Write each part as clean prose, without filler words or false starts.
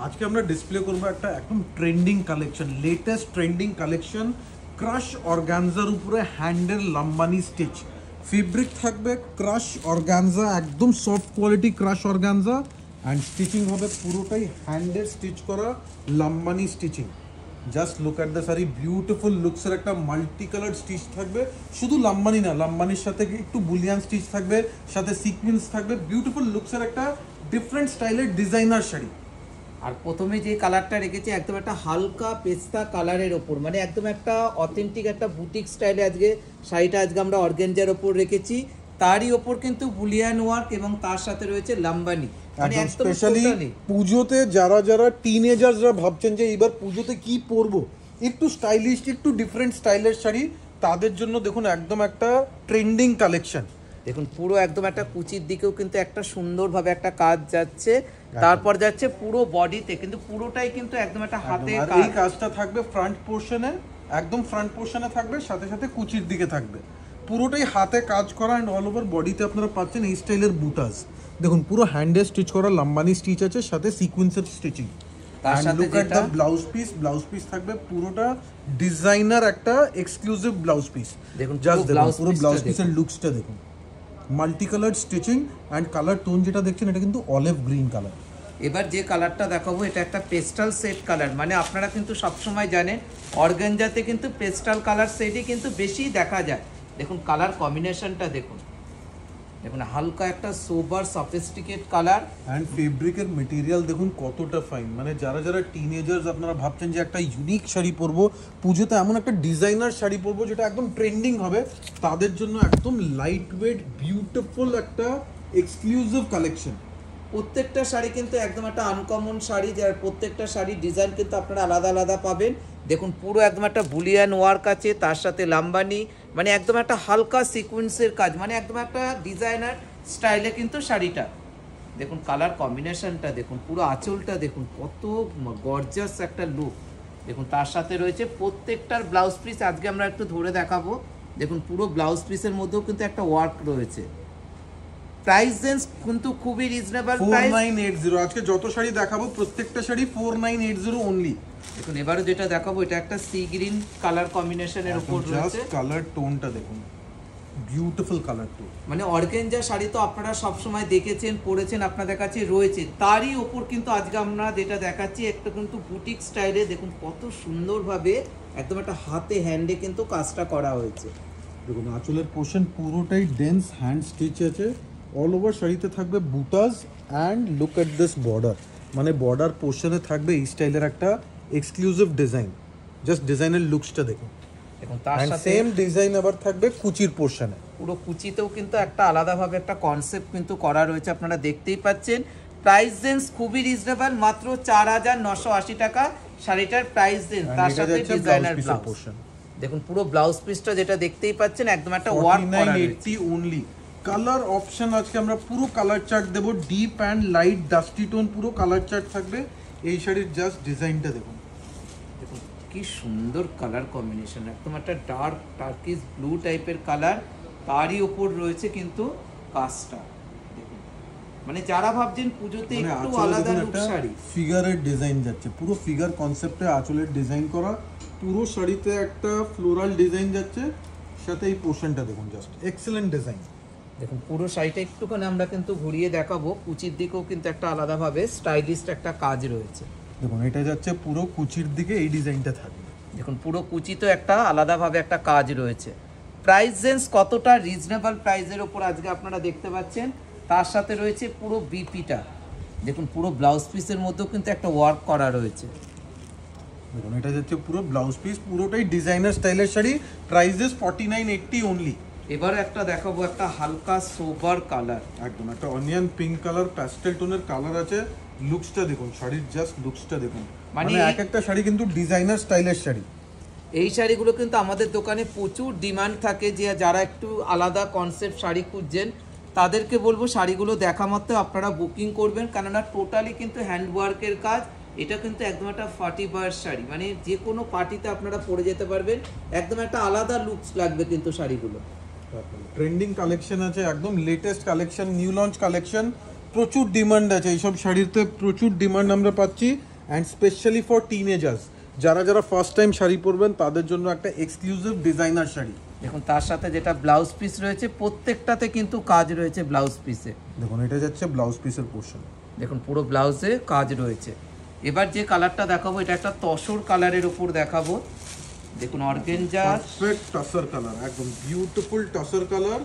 আজকে আমরা ডিসপ্লে করবো একটা একদম trending collection, latest trending collection, crush অর্গানজার উপরে হ্যান্ডের লাম্বানি স্টিচ ফেব্রিক থাকবে। ক্রাশ অর্গানজা, একদম soft quality crush organza, and stitching হবে পুরোটাই হ্যান্ডের স্টিচ করা Lambani stitching. Just look at the sari, beautiful লুকসের একটা মাল্টি কালার স্টিচ থাকবে। শুধু লাম্বানি না, লাম্বানির সাথে একটু বুলিয়ান স্টিচ থাকবে, সাথে সিকোয়েন্স থাকবে। বিউটিফুল লুকসের একটা ডিফারেন্ট স্টাইলের ডিজাইনার শাড়ি। আর প্রথমে যে কালারটা রেখেছি একদম একটা হালকা পেস্তা কালারের ওপর, মানে একদম একটা অথেন্টিক একটা বুটিক স্টাইলে আজকে শাড়িটা আজকে আমরা অর্গানজার ওপর রেখেছি। তারই ওপর কিন্তু বুলিয়ান ওয়ার্ক এবং তার সাথে রয়েছে লাম্বানি, মানে একদম স্পেশালি পুজোতে যারা যারা টিনেজার্সরা ভাবছেন যে এবার পুজোতে কি পরবো, একটু স্টাইলিশ একটু ডিফারেন্ট স্টাইলের শাড়ি, তাদের জন্য দেখুন একদম একটা ট্রেন্ডিং কালেকশন। দেখুন পুরো একদম একটা কুচির দিকেও কিন্তু একটা সুন্দরভাবে একটা কাজ যাচ্ছে, তারপর যাচ্ছে পুরো বডিতে, কিন্তু পুরোটাই কিন্তু একদম একটা হাতে কাজ। এই কাজটা থাকবে ফ্রন্ট পোর্শনে, একদম ফ্রন্ট পোর্শনে থাকবে, সাথে সাথে কুচির দিকে থাকবে, পুরোটাই হাতে কাজ করা। অ্যান্ড অল ওভার বডিতে আপনারা পাচ্ছেন এই স্টাইলের বুটাস। দেখুন পুরো হ্যান্ডে স্টিচ করা লাম্বানি স্টিচ আছে, সাথে সিকোয়েন্সের স্টিচিং। তার সাথে যেটা ব্লাউজ পিস থাকবে পুরোটা ডিজাইনার একটা এক্সক্লুসিভ ব্লাউজ পিস। দেখুন জাস্ট পুরো ব্লাউজ পিসের লুকসটা দেখুন, multi colour stitching and colour tone যেটা দেখছেন এটা কিন্তু অলিভ গ্রিন কালার। এবার যে কালারটা দেখাবো এটা একটা পেস্টাল সেট কালার, মানে আপনারা কিন্তু সবসময় জানেন অর্গানজাতে কিন্তু পেস্টাল কালার সেটই কিন্তু বেশি দেখা যায়। দেখুন কালার কম্বিনেশনটা দেখুন, দেখুন হালকা একটা সোবার সফিস্টিকেট কালার। অ্যান্ড ফেব্রিকের মেটেরিয়াল দেখুন কতটা ফাইন। মানে যারা যারা টিনেজার্স আপনারা ভাবছেন যে একটা ইউনিক শাড়ি পরবো পুজোতে, এমন একটা ডিজাইনার শাড়ি পরবো যেটা একদম ট্রেন্ডিং হবে, তাদের জন্য একদম লাইট ওয়েট বিউটিফুল একটা এক্সক্লুসিভ কালেকশন। প্রত্যেকটা শাড়ি কিন্তু একদম একটা আনকমন শাড়ি, যার প্রত্যেকটা শাড়ির ডিজাইন কিন্তু আপনারা আলাদা আলাদা পাবেন। দেখুন পুরো একদম একটা বুলিয়ান ওয়ার্ক আছে, তার সাথে লাম্বানি, মানে একদম একটা হালকা সিকোয়েন্সের কাজ, মানে একদম একটা ডিজাইনার স্টাইলে কিন্তু শাড়িটা। দেখুন কালার কম্বিনেশনটা দেখুন, পুরো আঁচলটা দেখুন কত গর্জাস একটা লুক। দেখুন তার সাথে রয়েছে প্রত্যেকটার ব্লাউজ পিস আজকে আমরা একটু ধরে দেখাবো। দেখুন পুরো ব্লাউজ পিসের মধ্যেও কিন্তু একটা ওয়ার্ক রয়েছে। প্রাইস রেঞ্জ কিন্তু খুবই রিজনেবল প্রাইস, 4980। আজকে যত শাড়ি দেখাবো প্রত্যেকটা শাড়ি 4980 অনলি। দেখুন এবারে যেটা দেখাবো এটা একটা সি গ্রিন কালার কম্বিনেশনের উপর রয়েছে। কালার টোনটা দেখুন, বিউটিফুল কালার টোন। মানে অর্গানজা শাড়ি তো আপনারা সব সময় দেখেছেন পরেছেন, আপনাদের কাছে রয়েছে, তারই ওপর কিন্তু আজকে আমরা যেটা দেখাচ্ছি একটা কিন্তু বুটিক স্টাইলে। দেখুন কত সুন্দরভাবে একদম একটা হাতে হ্যান্ডে কিন্তু কাজটা করা হয়েছে। দেখুন আঁচলের পোর্শন পুরোটাই ডেন্স হ্যান্ড স্টিচ আছে। অল ওভার শাড়িতে থাকবে butas and look at this border, মানে বর্ডার পোর্শনে থাকবে এই স্টাইলের একটা এক্সক্লুসিভ ডিজাইন। জাস্ট ডিজাইনের লুকসটা দেখুন। দেখুন তার সাথে সেম ডিজাইন আবার থাকবে কুচির পোর্শনে। পুরো কুচিতেও কিন্তু একটা আলাদাভাবে একটা কনসেপ্ট কিন্তু করা রয়েছে, আপনারা দেখতেই পাচ্ছেন। প্রাইস রেঞ্জ খুবই রিজনেবল, মাত্র 4980 টাকা শাড়িটার প্রাইস রেঞ্জ, তার সাথে ডিজাইনার ব্লাউজ। দেখুন পুরো ব্লাউজ পিসটা যেটা দেখতেই পাচ্ছেন একদম একটা ওয়ার্ক করা রয়েছে অনলি। কালার অপশন আজকে আমরা পুরো কালার চার্ট দেবো, deep and light dusty tone পুরো কালার চার্ট থাকবে। এই শাড়ির জাস্ট ডিজাইনটা দেখুন, দেখুন কি সুন্দর কালার কম্বিনেশন, একদম একটা ডার্ক টার্কিশ ব্লু টাইপের কালার, তারই ওপর রয়েছে কিন্তু কাজটা। দেখুন মানে যারা ভাবছেন পুজোতে একটু আলাদা লুক শাড়ি, ফিগারের ডিজাইন যাচ্ছে, পুরো ফিগার কনসেপ্টে আঁচলের ডিজাইন করা, পুরো শাড়িতে একটা ফ্লোরাল ডিজাইন যাচ্ছে, সাথে এই পোর্শনটা দেখুন জাস্ট এক্সেলেন্ট ডিজাইন। দেখুন পুরো শাড়িটা একটুখানি আমরা কিন্তু ঘুরিয়ে দেখাবো, কুচির দিকেও কিন্তু একটা আলাদাভাবে স্টাইলিস্ট একটা কাজ রয়েছে। দেখুন এটা যাচ্ছে পুরো কুচির দিকে, এই ডিজাইনটা থাকবে। দেখুন পুরো কুচিতেও একটা আলাদাভাবে একটা কাজ রয়েছে। প্রাইস রেঞ্জ কতটা রিজনেবল প্রাইসের ওপর আজকে আপনারা দেখতে পাচ্ছেন। তার সাথে রয়েছে পুরো বিপিটা, দেখুন পুরো ব্লাউজ পিসের মধ্যেও কিন্তু একটা ওয়ার্ক করা রয়েছে। দেখুন এটা যাচ্ছে পুরো ব্লাউজ পিস, পুরোটাই ডিজাইনার স্টাইলের শাড়ি, প্রাইসেস 4980 অনলি। এবার একটা দেখাবো একটা হালকা সোবার কালার, একদম একটা অনিয়ন পিঙ্ক কালার, প্যাস্টেল টোনের কালার আছে। লুকসটা দেখুন, শাড়ির জাস্ট লুকসটা দেখুন, মানে এক একটা শাড়ি কিন্তু ডিজাইনার স্টাইলের শাড়ি। এই শাড়িগুলো কিন্তু আমাদের দোকানে প্রচুর ডিমান্ড থাকে, যে যারা একটু আলাদা কনসেপ্ট শাড়ি খুঁজছেন তাদেরকে বলবো শাড়িগুলো দেখা মাত্র আপনারা বুকিং করবেন, কেননা টোটালি কিন্তু হ্যান্ডওয়ার্কের কাজ। এটা কিন্তু একদম একটা পার্টি ওয়্যার শাড়ি, মানে যে কোনো পার্টিতে আপনারা পরে যেতে পারবেন, একদম একটা আলাদা লুকস লাগবে কিন্তু শাড়িগুলো। ট্রেন্ডিং কালেকশন আছে, একদম latest collection, new launch collection, প্রচুর ডিমান্ড আছে এইসব শাড়িতে, প্রচুর ডিমান্ড আমরা পাচ্ছি। অ্যান্ড স্পেশালি ফর টিনেজার্স, যারা যারা ফার্স্ট টাইম শাড়ি পরবেন তাদের জন্য একটা এক্সক্লুসিভ ডিজাইনার শাড়ি। দেখুন তার সাথে যেটা ব্লাউজ পিস রয়েছে, প্রত্যেকটাতে কিন্তু কাজ রয়েছে ব্লাউজ পিসে। দেখুন এটা যাচ্ছে ব্লাউজ পিসের পোর্শন, দেখুন পুরো ব্লাউজে কাজ রয়েছে। এবার যে কালারটা দেখাবো এটা একটা তসর কালারের উপর দেখাবো। দেখুন অর্গানজা, পারফেক্ট টাসার কালার, একদম বিউটিফুল টাসার কালার,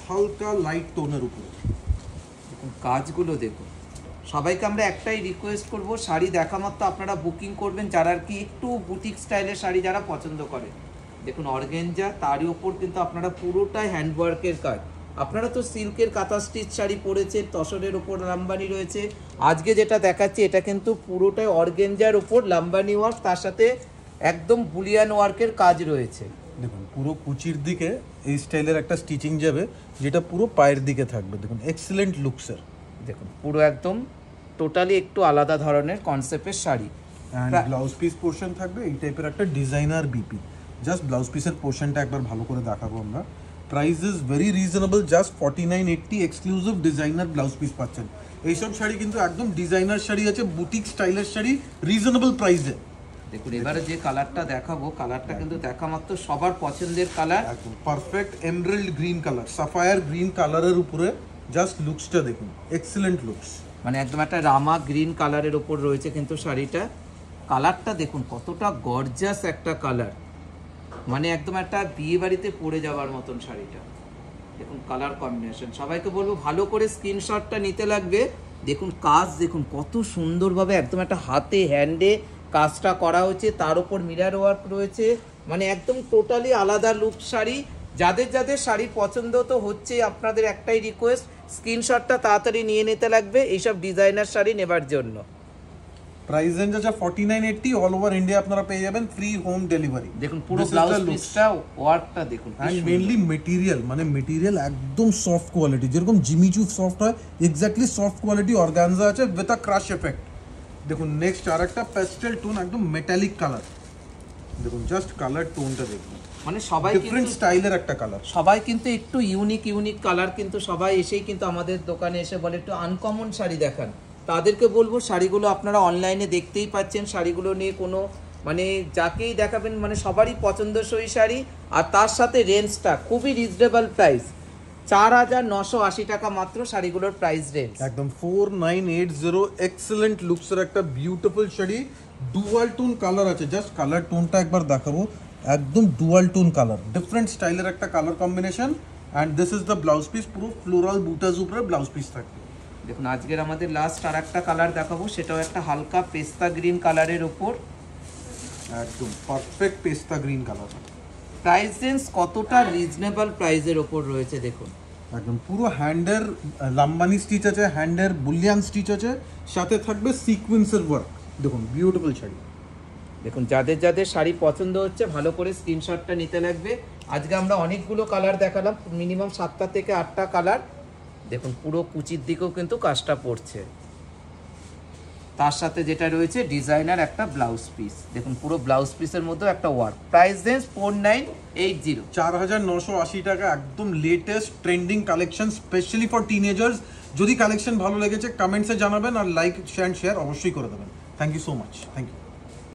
হালকা লাইট টোনের উপরে। দেখুন কাজগুলো দেখুন। সবাইকে আমরা একটাই রিকোয়েস্ট করব, শাড়ি দেখা মাত্র আপনারা বুকিং করবেন যারা আর কি একটু বুটিক স্টাইলের শাড়ি যারা পছন্দ করে। দেখুন অর্গানজা, তারই ওপর কিন্তু আপনারা পুরোটাই হ্যান্ডওয়ার্কের কাজ। আপনারা তো সিল্কের কাঁথা স্টিচ শাড়ি পরেছেন, তসরের ওপর লাম্বানি রয়েছে। আজকে যেটা দেখাচ্ছি এটা কিন্তু পুরোটাই অর্গানজার ওপর লাম্বানি ওয়ার্ক, তার সাথে একদম বুলিয়ান ওয়ার্কের কাজ রয়েছে। দেখুন পুরো কুচির দিকে এই স্টাইলের একটা স্টিচিং যাবে, যেটা পুরো পায়ের দিকে থাকবে। দেখুন এক্সিলেন্ট লুকসের। দেখুন পুরো একদম টোটালি একটু আলাদা ধরনের কনসেপ্টের sari. And blouse piece portion থাকবে এই টাইপের একটা ডিজাইনার বিপি। জাস্ট ব্লাউজ পিসের পোর্শনটা একবার ভালো করে দেখাবো আমরা। Price is very reasonable, just 4980 exclusive designer blouse piece পাচ্ছেন। এইসব শাড়ি কিন্তু একদম ডিজাইনার শাড়ি আছে, বুটিক স্টাইলের শাড়ি, রিজনেবল প্রাইসে। দেখুন এবারে যে কালারটা দেখাবো, কালারটা কিন্তু দেখা মাত্র সবার পছন্দের কালার। একদম perfect emerald green colour, Sapphire green কালারের উপরে। জাস্ট লুকসটা দেখুন, এক্সিলেন্ট লুকস। মানে একদম একটা রামা গ্রিন কালারের ওপর রয়েছে কিন্তু শাড়িটা। কালারটা দেখুন কতটা গর্জাস একটা কালার, মানে একদম একটা বিয়ে বাড়িতে পরে যাওয়ার মতন শাড়িটা। দেখুন কালার কম্বিনেশন। সবাইকে বলবো ভালো করে স্ক্রিনশটটা নিতে লাগবে। দেখুন কাজ দেখুন কত সুন্দরভাবে একদম একটা হাতে হ্যান্ডে কাজটা করা হয়েছে, তার উপর মিরর ওয়ার্ক রয়েছে। মানে একদম টোটালি আলাদা লুক শাড়ি। যাদের যাদের শাড়ি পছন্দ তো হচ্ছে, আপনাদের একটাই রিকোয়েস্ট, স্ক্রিনশটটা তাড়াতাড়ি নিয়ে নিতে লাগবে এইসব ডিজাইনার শাড়ি নেবার জন্য। প্রাইস রেঞ্জ আছে 4980, অল ওভার ইন্ডিয়া আপনারা পেয়ে যাবেন ফ্রি হোম ডেলিভারি। দেখুন পুরো ব্লাউজ পিসটা ওয়ার্কটা দেখুন, অ্যান্ড মেইনলি মেটেরিয়াল, মানে মেটেরিয়াল একদম সফট কোয়ালিটি, যেরকম জিমিচু সফট হয় এক্স্যাক্টলি সফট কোয়ালিটি অর্গানজা আছে উইথ আ ক্রাশ এফেক্ট। দেখুন নেক্সট আর একটা প্যাস্টেল টোন, একদম মেটালিক কালার। দেখুন জাস্ট কালার টোনটা দেখুন, মানে সবাই ডিফারেন্ট স্টাইলের একটা কালার। সবাই কিন্তু একটু ইউনিক কালার, কিন্তু সবাই এসেই কিন্তু আমাদের দোকানে এসে বলে একটু আনকমন শাড়ি দেখান। তাদেরকে বলবো শাড়িগুলো আপনারা অনলাইনে দেখতেই পাচ্ছেন, শাড়িগুলো নিয়ে কোনো মানে যাকেই দেখাবেন মানে সবারই পছন্দসই শাড়ি। আর তার সাথে রেঞ্জটা খুবই রিজনেবল প্রাইস, 4980 টাকা মাত্র শাড়িগুলোর প্রাইস রেঞ্জ। একদম 4980, এক্সেলেন্ট লুকসের একটা beautiful sari. Dual tone colour আছে, জাস্ট কালার টোনটা একবার দেখাবো। একদম ডুয়াল টোন কালার, ডিফারেন্ট স্টাইলের একটা colour combination. And this is the blouse piece, পুরো ফ্লোরাল বুটাজ উপরে ব্লাউজ পিস থাকবে। দেখুন আজকের আমাদের লাস্ট আর একটা কালার দেখাবো, সেটাও একটা হালকা পেস্তা গ্রিন কালারের ওপর। একদম পারফেক্ট পেস্তা গ্রিন কালার। প্রাইস রেঞ্জ কতটা রিজনেবল প্রাইসের ওপর রয়েছে দেখুন। একদম পুরো হ্যান্ডের লাম্বানি স্টিচ আছে, হ্যান্ডের বুলিয়ান স্টিচ আছে, সাথে থাকবে সিকোয়েন্সের ওয়ার্ক। দেখুন বিউটিফুল শাড়ি। দেখুন যাদের যাদের শাড়ি পছন্দ হচ্ছে ভালো করে স্ক্রিনশটটা নিতে লাগবে। আজকে আমরা অনেকগুলো কালার দেখালাম, মিনিমাম 7টা থেকে 8টা কালার। দেখুন পুরো কুচির দিকেও কিন্তু কাজটা পড়ছে, তার সাথে যেটা রয়েছে ডিজাইনার একটা ব্লাউজ পিস। দেখুন পুরো ব্লাউজ পিসের মধ্যে একটা ওয়ার্ক। প্রাইস রেঞ্জ 4980, 4980 টাকা। একদম latest trending collection specially for teenagers. যদি কালেকশন ভালো লেগেছে কমেন্টসে জানাবেন, আর লাইক অ্যান্ড শেয়ার অবশ্যই করে দেবেন। Thank you so much, thank you.